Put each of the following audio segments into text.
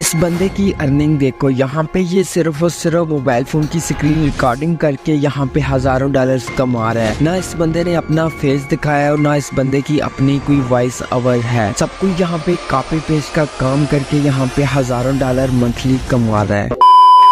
इस बंदे की अर्निंग देखो, यहाँ पे ये सिर्फ और सिर्फ मोबाइल फ़ोन की स्क्रीन रिकॉर्डिंग करके यहाँ पे हज़ारों डॉलर्स कमा रहा है। ना इस बंदे ने अपना फेस दिखाया और ना इस बंदे की अपनी कोई वॉइस ओवर है। सब कुछ यहाँ पे कॉपी पेस्ट का काम करके यहाँ पे हज़ारों डॉलर मंथली कमा रहा है।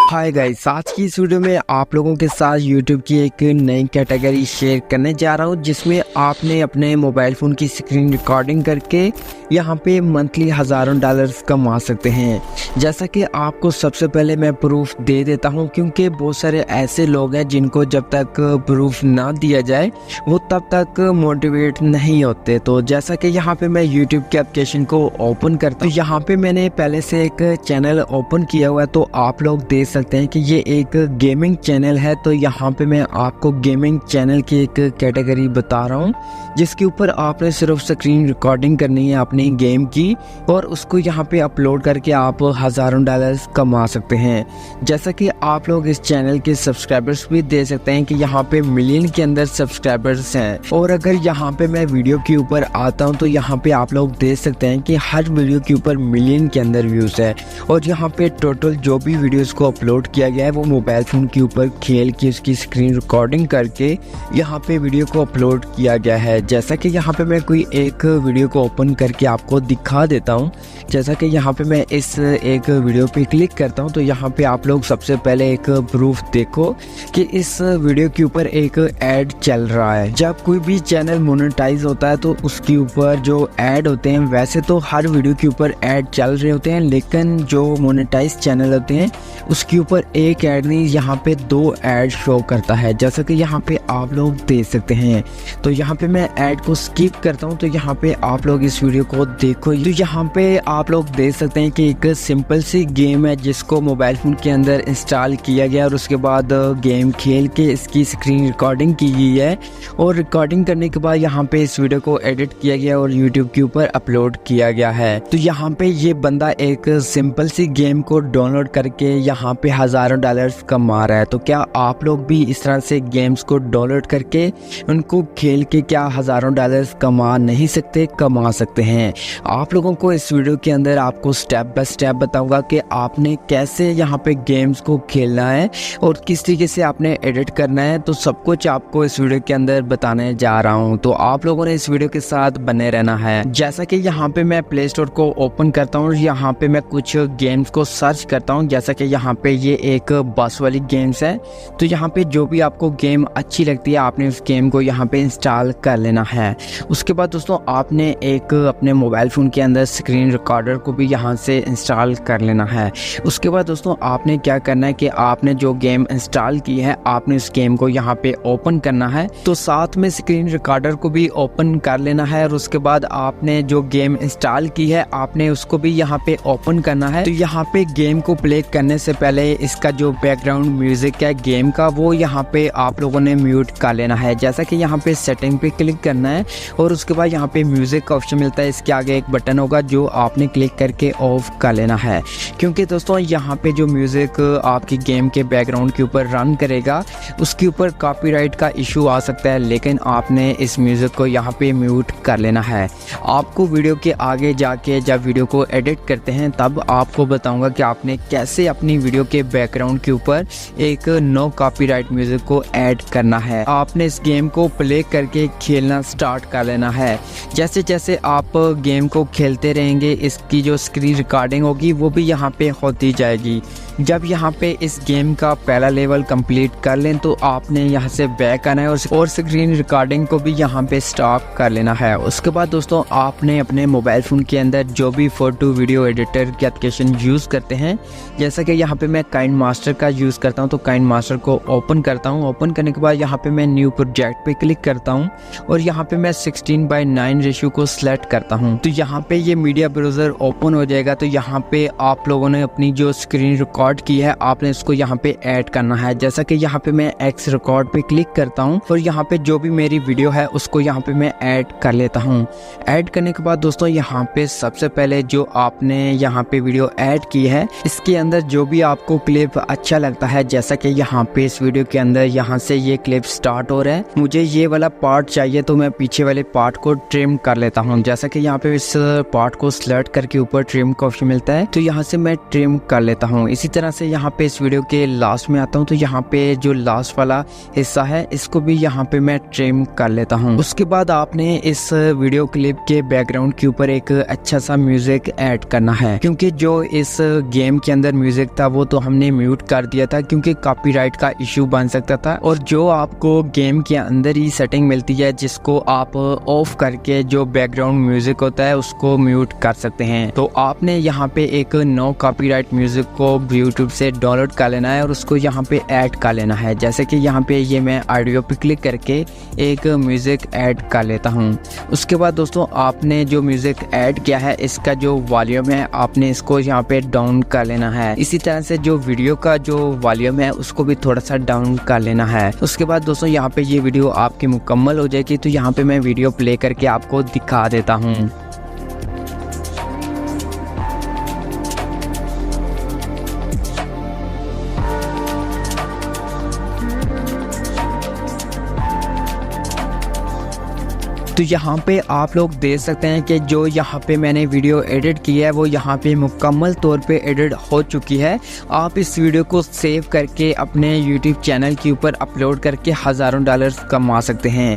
हाय गाइस, आज की इस वीडियो में आप लोगों के साथ YouTube की एक नई कैटेगरी शेयर करने जा रहा हूँ, जिसमें आपने अपने मोबाइल फ़ोन की स्क्रीन रिकॉर्डिंग करके यहाँ पे मंथली हज़ारों डॉलर्स कमा सकते हैं। जैसा कि आपको सबसे पहले मैं प्रूफ दे देता हूँ, क्योंकि बहुत सारे ऐसे लोग हैं जिनको जब तक प्रूफ ना दिया जाए वो तब तक मोटिवेट नहीं होते। तो जैसा कि यहाँ पे मैं YouTube के एप्लीकेशन को ओपन करता हूँ, यहाँ पे मैंने पहले से एक चैनल ओपन किया हुआ है, तो आप लोग देख सकते हैं कि ये एक गेमिंग चैनल है। तो यहाँ पे मैं आपको गेमिंग चैनल की एक कैटेगरी बता रहा हूँ, जिसके ऊपर आपने सिर्फ स्क्रीन रिकॉर्डिंग करनी है अपनी गेम की और उसको यहाँ पे अपलोड करके आप हज़ारों डॉलर्स कमा सकते हैं। जैसा कि आप लोग इस चैनल के सब्सक्राइबर्स भी दे सकते हैं कि यहाँ पे मिलियन के अंदर सब्सक्राइबर्स हैं। और अगर यहाँ पे मैं वीडियो के ऊपर आता हूँ तो यहाँ पे आप लोग देख सकते हैं कि हर वीडियो के ऊपर मिलियन के अंदर व्यूज़ है। और यहाँ पे टोटल जो भी वीडियोज़ को अपलोड किया गया है वो मोबाइल फ़ोन के ऊपर खेल के उसकी स्क्रीन रिकॉर्डिंग करके यहाँ पे वीडियो को अपलोड किया गया है। जैसा कि यहाँ पे मैं कोई एक वीडियो को ओपन करके आपको दिखा देता हूँ। जैसा कि यहाँ पे मैं इस एक वीडियो पे क्लिक करता हूँ तो यहाँ पे आप लोग सबसे पहले एक प्रूफ देखो कि इस वीडियो के ऊपर एक ऐड चल रहा है। जब कोई भी चैनल मोनेटाइज होता है तो उसके ऊपर जो ऐड होते हैं, वैसे तो हर वीडियो के ऊपर ऐड चल रहे होते हैं, लेकिन जो मोनेटाइज चैनल होते हैं उसके ऊपर एक ऐड नहीं, यहाँ पे दो ऐड शो करता है। जैसा कि यहाँ पे आप लोग देख सकते हैं। तो यहाँ पे मैं ऐड को स्किप करता हूँ। तो यहाँ पे आप लोग इस वीडियो को देखो। तो यहाँ पे आप लोग देख सकते हैं कि एक सिंपल सी गेम है जिसको मोबाइल फ़ोन के अंदर इंस्टॉल किया गया और उसके बाद गेम खेल के इसकी स्क्रीन रिकॉर्डिंग की गई है। और रिकॉर्डिंग करने के बाद यहाँ पे इस वीडियो को एडिट किया गया और यूट्यूब के ऊपर अपलोड किया गया है। तो यहाँ पे ये बंदा एक सिंपल सी गेम को डाउनलोड करके यहाँ पे हज़ारों डॉलर्स कमा रहा है। तो क्या आप लोग भी इस तरह से गेम्स को डाउनलोड करके उनको खेल के क्या हज़ारों डॉलर्स कमा नहीं सकते? कमा सकते हैं। आप लोगों को इस वीडियो के अंदर आपको स्टेप बाय स्टेप बताऊंगा कि आपने कैसे यहाँ पे गेम्स को खेलना है और किस तरीके से आपने एडिट करना है। तो सब कुछ आपको इस वीडियो के अंदर बताने जा रहा हूँ, तो आप लोगों ने इस वीडियो के साथ बने रहना है। जैसा कि यहाँ पे मैं प्ले स्टोर को ओपन करता हूँ और यहाँ पे मैं कुछ गेम्स को सर्च करता हूँ। जैसा कि यहाँ पे ये एक बस वाली गेम्स है, तो यहाँ पे जो भी आपको गेम अच्छी लगती है आपने उस गेम को यहाँ पे इंस्टॉल कर लेना है। उसके बाद दोस्तों आपने एक अपने मोबाइल फ़ोन के अंदर स्क्रीन रिकॉर्डर को भी यहाँ से इंस्टॉल कर लेना है। उसके बाद दोस्तों आपने क्या करना है कि आपने जो गेम इंस्टॉल की है आपने उस गेम को यहाँ पे ओपन करना है। तो साथ में स्क्रीन रिकॉर्डर को भी ओपन कर लेना है। और उसके बाद आपने जो गेम इंस्टॉल की है आपने उसको भी यहाँ पे ओपन करना है। तो यहाँ पे गेम को प्ले करने से पहले इसका जो बैकग्राउंड म्यूजिक है गेम का वो यहाँ पे आप लोगों ने म्यूट कर लेना है। जैसा कि यहाँ पे सेटिंग पे क्लिक करना है और उसके बाद यहाँ पे म्यूजिक का ऑप्शन मिलता है, इसके आगे एक बटन होगा जो आपने क्लिक करके ऑफ कर लेना है। क्योंकि दोस्तों यहाँ पे जो म्यूजिक आपकी गेम के बैकग्राउंड के ऊपर रन करेगा उसके ऊपर कॉपीराइट का इशू आ सकता है, लेकिन आपने इस म्यूजिक को यहाँ पे म्यूट कर लेना है। आपको वीडियो के आगे जाके जब वीडियो को एडिट करते हैं तब आपको बताऊंगा कि आपने कैसे अपनी वीडियो के बैकग्राउंड के ऊपर एक नो कॉपीराइट म्यूजिक को ऐड करना है। आपने इस गेम को प्ले करके खेलना स्टार्ट कर लेना है। जैसे जैसे आप गेम को खेलते रहेंगे इसकी जो स्क्रीन रिकॉर्डिंग होगी वो भी यहाँ पे होती जाएगी। जब यहाँ पे इस गेम का पहला लेवल कंप्लीट कर लें तो आपने यहाँ से बैक आना है और स्क्रीन रिकॉर्डिंग को भी यहाँ पे स्टॉप कर लेना है। उसके बाद दोस्तों आपने अपने मोबाइल फ़ोन के अंदर जो भी फ़ोटो वीडियो एडिटर की एप्लीकेशन यूज़ करते हैं, जैसा कि यहाँ पे मैं काइनमास्टर का यूज़ करता हूँ, तो काइनमास्टर को ओपन करता हूँ। ओपन करने के बाद यहाँ पे मैं न्यू प्रोजेक्ट पे क्लिक करता हूँ और यहाँ पे मैं 16:9 रेशियो को सिलेक्ट करता हूँ। तो यहाँ पे ये मीडिया ब्राउज़र ओपन हो जाएगा। तो यहाँ पे आप लोगों ने अपनी जो स्क्रीन रिकॉर्ड की है आपने इसको यहाँ पे ऐड करना है। जैसा कि यहाँ पे मैं एक्स रिकॉर्ड पे क्लिक करता हूँ और यहाँ पे जो भी मेरी वीडियो है उसको यहाँ पे मैं ऐड कर लेता हूँ। ऐड करने के बाद दोस्तों यहाँ पे सबसे पहले जो आपने यहाँ पे वीडियो ऐड की है इसके अंदर जो भी आप आपको क्लिप अच्छा लगता है, जैसा कि यहाँ पे इस वीडियो के अंदर यहाँ से ये क्लिप स्टार्ट हो रहा है, मुझे ये वाला पार्ट चाहिए तो मैं पीछे वाले पार्ट को ट्रिम कर लेता हूँ। जैसा कि यहाँ पे इस पार्ट को सिलेक्ट करके ऊपर ट्रिम का ऑप्शन मिलता है, तो यहाँ से मैं ट्रिम कर लेता हूँ। इसी तरह से यहाँ पे इस वीडियो के लास्ट में आता हूँ, तो यहाँ पे जो लास्ट वाला हिस्सा है इसको भी यहाँ पे मैं ट्रिम कर लेता हूँ। उसके बाद आपने इस वीडियो क्लिप के बैकग्राउंड के ऊपर एक अच्छा सा म्यूजिक ऐड करना है, क्योंकि जो इस गेम के अंदर म्यूजिक था वो तो हमने म्यूट कर दिया था क्योंकि कॉपीराइट का इश्यू बन सकता था। और जो आपको गेम के अंदर ही सेटिंग मिलती है जिसको आप ऑफ करके जो बैकग्राउंड म्यूजिक होता है उसको म्यूट कर सकते हैं, तो आपने यहाँ पे एक नो कॉपीराइट म्यूजिक को यूट्यूब से डाउनलोड कर लेना है और उसको यहाँ पे ऐड कर लेना है। जैसे कि यहाँ पे ये मैं ऑडियो पे क्लिक करके एक म्यूजिक ऐड कर लेता हूँ। उसके बाद दोस्तों आपने जो म्यूजिक ऐड किया है इसका जो वॉल्यूम है आपने इसको यहाँ पे डाउन कर लेना है। इसी तरह से जो वीडियो का जो वॉल्यूम है उसको भी थोड़ा सा डाउन कर लेना है। उसके बाद दोस्तों यहाँ पे ये वीडियो आपकी मुकम्मल हो जाएगी, तो यहाँ पे मैं वीडियो प्ले करके आपको दिखा देता हूँ। तो यहाँ पे आप लोग देख सकते हैं कि जो यहाँ पे मैंने वीडियो एडिट की है वो यहाँ पे मुकम्मल तौर पे एडिट हो चुकी है। आप इस वीडियो को सेव करके अपने YouTube चैनल के ऊपर अपलोड करके हज़ारों डॉलर्स कमा सकते हैं।